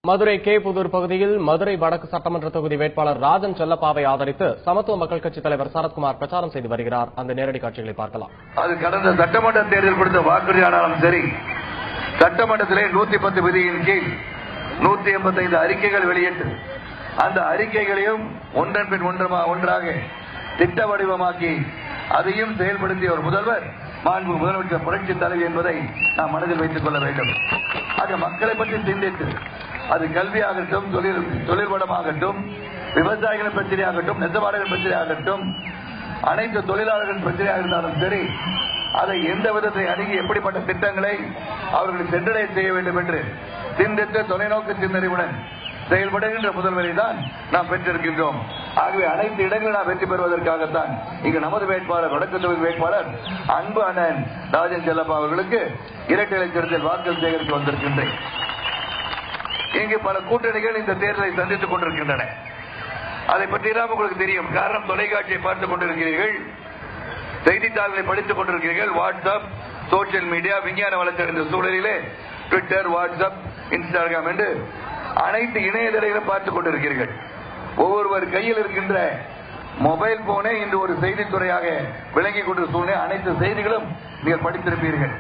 Madurai K Pudur பகுதியில் மதுரை வடக்கு சட்டமன்ற தொகுதி வேட்பாளர் ராஜன் செல்லப்பாவை ஆதரித்து சமத்துவ மக்கள் கட்சித் தலைவர் சரத்குமார் பிரச்சாரம் செய்து வருகிறார். அந்த நேரடி காட்சிகளை பார்க்கலாம். அது கடந்த சட்டமன்ற தேர்தல் கொடுத்த வாக்குறுதியானாலும் சரி, சட்டமன்றத்திலே 110 விதியின் கீழ் 185 அறிக்கைகள் வெளியிட்டு அந்த அறிக்கைகளையும் ஒன்றன் பின் ஒன்றாக திட்ட வடிவமாக்கி அதையும் செயல்படுத்திய ஒரு முதல்வர் மாண்பு முதலமைச்சர் புரட்சி தலைவி என்பதை நாம் மனதில் வைத்துக் கொள்ள வேண்டும். ஆக மக்களை பற்றி சிந்தித்து அது கல்வியாகட்டும், தொழில்வளமாகட்டும், விவசாயிகளின் பிரச்சனையாகட்டும், நெசவாளர்கள் பிரச்சனையாகட்டும், அனைத்து தொழிலாளர்களின் பிரச்சனையாக இருந்தாலும் சரி, அதை எந்த விதத்தை அணுகி எப்படிப்பட்ட திட்டங்களை அவர்கள் சென்றடைய செய்ய வேண்டும் என்று சிந்தித்த தொலைநோக்கு சிந்தனையுடன் செயல்படுகின்ற முதல்வரை தான் நாம் பெற்றிருக்கின்றோம். ஆகவே அனைத்து இடங்களில் நாம் வெற்றி பெறுவதற்காகத்தான் இங்கு நமது வேட்பாளர், வடக்கு தொகுதி வேட்பாளர் அன்பு அண்ணன் ராஜன் செல்லப்பா அவர்களுக்கு இரட்டை இலட்சத்தில் வாக்கு சேகரித்து வந்திருக்கின்றேன். இங்கு பல கூட்டணிகள் இந்த தேர்தலை சந்தித்துக் கொண்டிருக்கின்றன. அதை பற்றியெல்லாம் உங்களுக்கு தெரியும். காரணம், தொலைக்காட்சியை பார்த்துக் கொண்டிருக்கிறீர்கள், செய்தித்தாள்களை படித்துக் கொண்டிருக்கிறீர்கள், வாட்ஸ்அப், சோசியல் மீடியா, விஞ்ஞான வளர்ச்சியடைந்த சூழலிலே ட்விட்டர், வாட்ஸ்அப், இன்ஸ்டாகிராம் என்று அனைத்து இணையதளங்களும் பார்த்துக் கொண்டிருக்கிறீர்கள். ஒவ்வொருவர் கையில் இருக்கின்ற மொபைல் போனே இன்று ஒரு செய்தித்துறையாக விளங்கிக் கொண்ட சூழ்நிலை. அனைத்து செய்திகளும் நீங்கள் படித்திருப்பீர்கள்.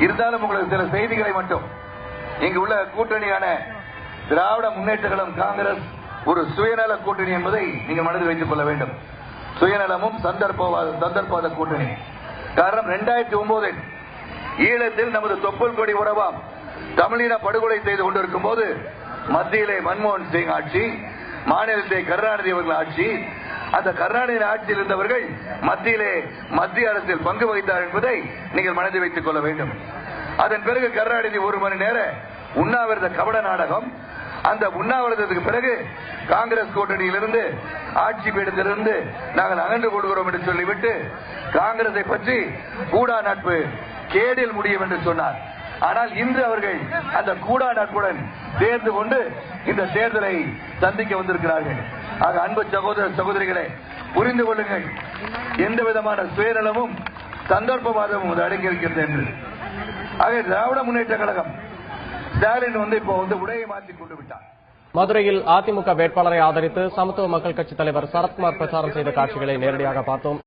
இருந்தாலும் உங்களுக்கு சில செய்திகளை மட்டும், இங்கு உள்ள கூட்டணியான திராவிட முன்னேற்ற கழகம் காங்கிரஸ் ஒரு சுயநல கூட்டணி என்பதை நீங்கள் மனதில் வைத்துக் கொள்ள வேண்டும். சுயநலமும் சந்தர்ப்பவாத கூட்டணி. காரணம், 2009 ஈழத்தில் நமது தொப்புள் கொடி உறவாம் தமிழின படுகொலை செய்து கொண்டிருக்கும் போது மத்தியிலே மன்மோகன் சிங் ஆட்சி, மாநிலத்திலே கருணாநிதி அவர்கள் ஆட்சி. அந்த கருணாநிதி ஆட்சியில் இருந்தவர்கள் மத்தியிலே மத்திய அரசில் பங்கு வகித்தார் என்பதை நீங்கள் மனதில் வைத்துக் கொள்ள வேண்டும். அதன் பிறகு கருணாநிதி 1 மணி நேர உண்ணாவிரத கபட நாடகம். அந்த உண்ணாவிரதத்துக்கு பிறகு காங்கிரஸ் கூட்டணியிலிருந்து, ஆட்சி பீடத்திலிருந்து நாங்கள் அகன்று கொள்கிறோம் என்று சொல்லிவிட்டு காங்கிரஸை பற்றி கூடா நட்பு கேடில் முடியும் என்று சொன்னார். ஆனால் இன்று அவர்கள் அந்த கூடா நட்புடன் சேர்ந்து கொண்டு இந்த தேர்தலை சந்திக்க வந்திருக்கிறார்கள். ஆக அன்பு சகோதர சகோதரிகளை புரிந்து கொள்ளுங்கள், எந்த விதமான சுயநலமும் சந்தர்ப்பவாதமும் அடங்கியிருக்கிறது என்று. ஆக திராவிட முன்னேற்ற கழகம் ஸ்டாலின் இப்போ உடையை மாற்றிக் கொண்டு விட்டார். மதுரையில் அதிமுக வேட்பாளரை ஆதரித்து சமத்துவ மக்கள் கட்சித் தலைவர் சரத்குமார் பிரச்சாரம் செய்த காட்சிகளை நேரடியாக பார்த்தோம்.